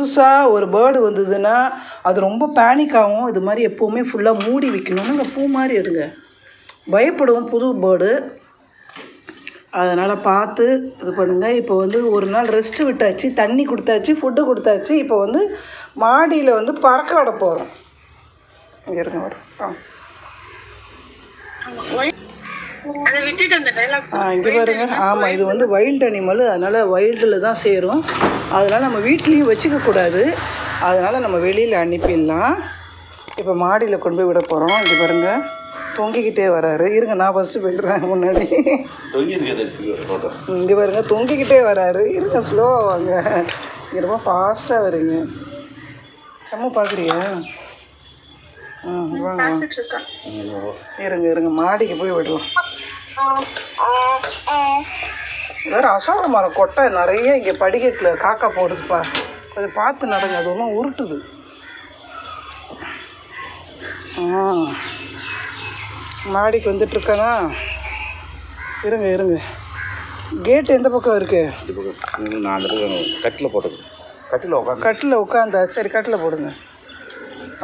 புதுசாக ஒரு பேர்டு வந்ததுன்னா அது ரொம்ப பேனிக் ஆகும். இது மாதிரி எப்போவுமே ஃபுல்லாக மூடி வைக்கணும்னு இங்கே பூ மாதிரி எடுங்க பயப்படுவோம் புது பேர்டு. அதனால் பார்த்து இது பண்ணுங்கள். இப்போ வந்து ஒரு நாள் ரெஸ்ட்டு விட்டாச்சு, தண்ணி கொடுத்தாச்சு, ஃபுட்டு கொடுத்தாச்சு. இப்போ வந்து மாடியில் வந்து பறக்க விட போகிறோம். இங்கே இருங்க வரும் இங்கே பாருங்க. ஆமாம், இது வந்து வைல்டு அனிமல், அதனால் வைல்டில் தான் சேரும். அதனால் நம்ம வீட்லேயும் வச்சுக்கக்கூடாது. அதனால் நம்ம வெளியில் அனுப்பிடலாம். இப்போ மாடியில் கொண்டு போய் விட போகிறோம். இங்கே பாருங்கள், தொங்கிக்கிட்டே வராரு. இருங்க நான் ஃபஸ்ட்டு போய்டுறேன் முன்னாடி. இங்கே பாருங்க தொங்கிக்கிட்டே வராரு. இருங்க ஸ்லோவாக வாங்க. இங்கே ரொம்ப ஃபாஸ்ட்டாக வரீங்க. செம்ம பார்க்குறியா? வாங்க இருங்க இருங்க மாடிக்கு போய் விடலாம். வேறு அசோக மரம் கொட்டை நிறைய இங்கே படிக்கட்டில் காக்கா போடுதுப்பா. கொஞ்சம் பார்த்து நடங்க, அது ஒன்றும் உருட்டுது. மாடிக்கு வந்துட்டுருக்கானா? இருங்க இருங்க. கேட்டு எந்த பக்கம் இருக்குது? நான் கட்டில் போட்டது. கட்டில் உட்காந்தா சரி, கட்டில் போடுங்க.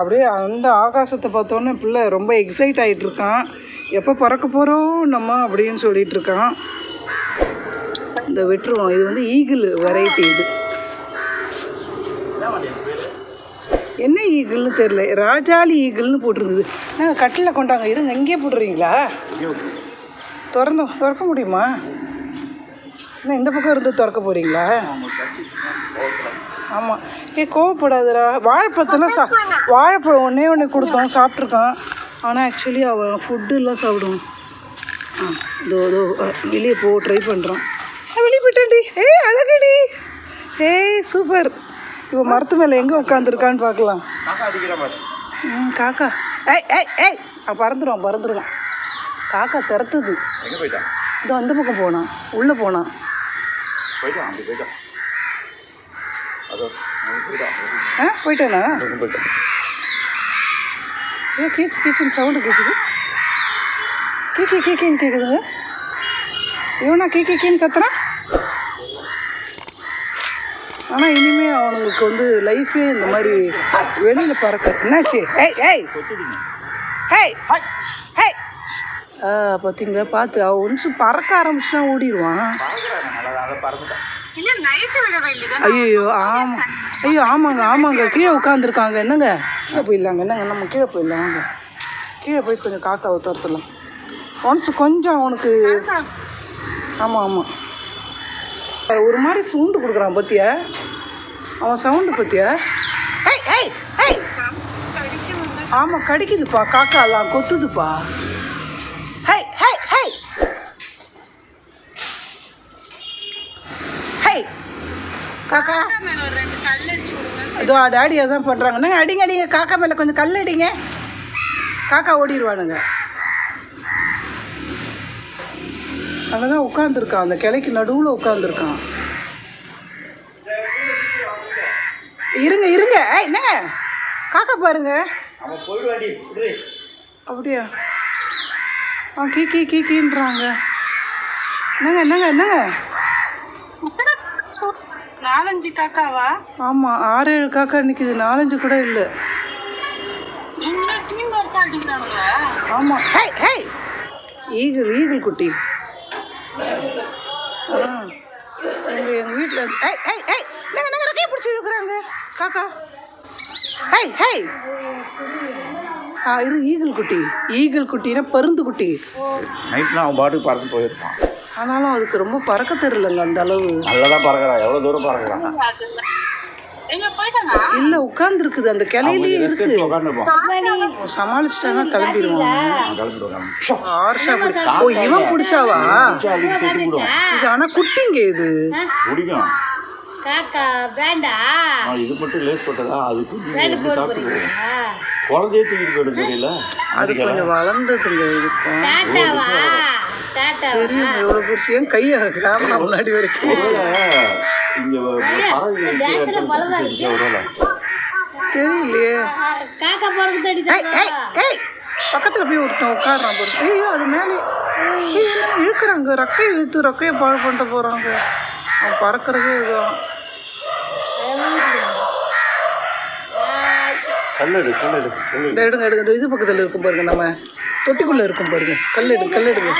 அப்படியே அந்த ஆகாசத்தை பார்த்தோன்னே பிள்ளை ரொம்ப எக்ஸைட் ஆகிட்டுருக்கான். எப்போ பறக்க போகிறோம் நம்ம அப்படின்னு சொல்லிகிட்ருக்கான். இந்த விட்டுருவோம். இது வந்து ஈகிள் வெரைட்டி. இது என்ன ஈகிள்னு தெரில, ராஜாளி ஈகிள்னு போட்டிருந்தது. நாங்கள் கட்டில் கொண்டாங்க. இருங்க இங்கேயே போட்டுறீங்களா? திறக்க முடியுமா? என்ன இந்த பக்கம் இருந்து திறக்க போகிறீங்களா? ஆமாம். கோவப்படாதுடா. வாழைப்பழத்தெல்லாம் வாழைப்பழம் ஒன்றே கொடுத்தோம், சாப்பிட்ருக்கான். ஆனால் ஆக்சுவலி அவன் ஃபுட்டுலாம் சாப்பிடுவான். இதோ வெளியே ட்ரை பண்ணுறான். வெளியே போயிட்டான்டி. அழகுடி. சூப்பர். இப்போ மரத்து மேலே எங்கே உட்காந்துருக்கான்னு பார்க்கலாம். காக்கா பறந்துருவான். காக்கா திறத்துது. இதோ அந்த பக்கம் போனான், உள்ளே போனான். போயிட்டானா? கீச்சுன்னு சவுண்டு கேட்குது. கீக்கின்னு கேட்குதுங்க. இவனா கீக்கின்னு கத்துறான். ஆனால் இனிமேல் அவனுங்களுக்கு வந்து லைஃபே இந்த மாதிரி வெளியில் பறக்க. என்னாச்சு? பார்த்தீங்களா? பார்த்து அவன் ஒன்றும் பறக்க ஆரம்பிச்சுனா ஓடிடுவான். ஐயோ ஆமாங்க கீழே உட்காந்துருக்காங்க. என்னங்க கீழே போயிடலாங்க. என்னங்க நம்ம கீழே போயிடலாம். வாங்க கீழே போய் கொஞ்சம் காக்காவை துரத்துலாம். ஒன்ஸ் கொஞ்சம் அவனுக்கு. ஆமாம் ஒரு மாதிரி சவுண்டு கொடுக்குறான். பத்தியா அவன் சவுண்டு பத்தியா? ஆமாம் கடிக்குதுப்பா. காக்காலாம் கொத்துதுப்பா. காக்கா இதோ டாடி அதான் பண்ணுறாங்கண்ணா. அடிங்க காக்கா மேலே கொஞ்சம் கல் அடிங்க. காக்கா ஓடிடுவானுங்க. அங்கே தான் உட்காந்துருக்கான், அந்த கிளைக்கு நடுவில் உட்காந்துருக்கான். இருங்க என்னங்க காக்கா பாருங்க. அப்படியா? கீக்கின்றாங்க. என்னங்க 4-5 காக்காவா? ஆமாம் 6-7 காக்கா நிற்கிது. 4-5 கூட இல்லை. ஆமாம் ஈகிள் குட்டி. எங்கள் வீட்டில் ரெக்கையை பிடிச்சி இருக்கிறாங்க காக்கா. இது ஈகிள் குட்டினா பருந்து குட்டி. நைட்னா அவன் பாட்டுக்கு பறந்து போயிருப்பான். ஆனாலும் அதுக்கு ரொம்ப பறக்க தெரியலங்க அந்த அளவு. நல்லா தான் பறக்கிறான். எவ்வளோ தூரம் பறக்கிறான்? இல்லை உட்காந்துருக்குது அந்த கிளையிலேயே இருக்குது. சமாளிச்சிட்டாங்க கிளம்பிடுவாங்க. இவன் பிடிச்சாவா? இது ஆனால் குட்டிங்க. இது பிடிக்கும். காக்கா வேண்டா. இது மட்டும் லேஸ் போட்டதா? அதுக்கு குழந்தையே தூக்கிட்டு போயிடும். தெரியல, அது கொஞ்சம் வளர்ந்ததுங்க. இருக்கும் தெரியும் எவ்வளோ பிடிச்சி. ஏன் கையை கிராம முன்னாடி வரைக்கும் தெரியலையே. பக்கத்தில் போய் ஒருத்தன் உட்காடுறான் பொறுத்து. ஐயோ அது மேலே இழுக்கிறாங்க. ரெக்கையை பாழ் பண்ணிட்டு போகிறாங்க. அவன் பறக்கிறதே இதுதான். கல்லெடு கல்லெடு கல்லெடு. இந்த எடுங்க எடுங்க, இந்த இது பக்கத்தில் இருக்கும் பாருங்க, நம்ம தொட்டிக்குள்ளே இருக்கும் பாருங்க. கல்லெடு கல்லெடுங்க.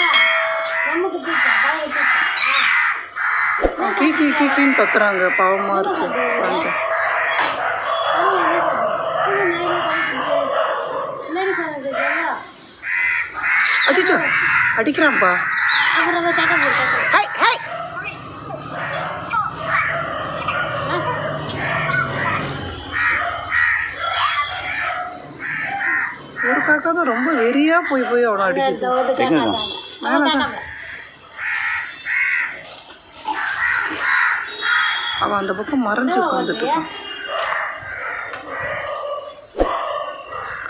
கீ கீ கீ கீன்னு கத்துறாங்க, பாவமாக இருக்கு பாருங்க. அச்சோ அடிக்கிறான்ப்பா. ஒரு காக்கா தான் ரொம்ப வெறியா போய் போய் அவனை அடிக்குது. எங்கங்க? மேலதான் அவன் அந்த பக்கம் மறைஞ்சு உட்காந்துட்டு இருக்கான்.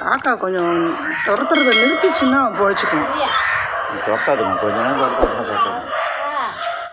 காக்கா கொஞ்சம் துரத்துறதை நிறுத்திச்சுன்னா அவன் பொழைச்சிக்குவான். தொட்டாதுங்க, கொஞ்ச நேரம் தொட்டா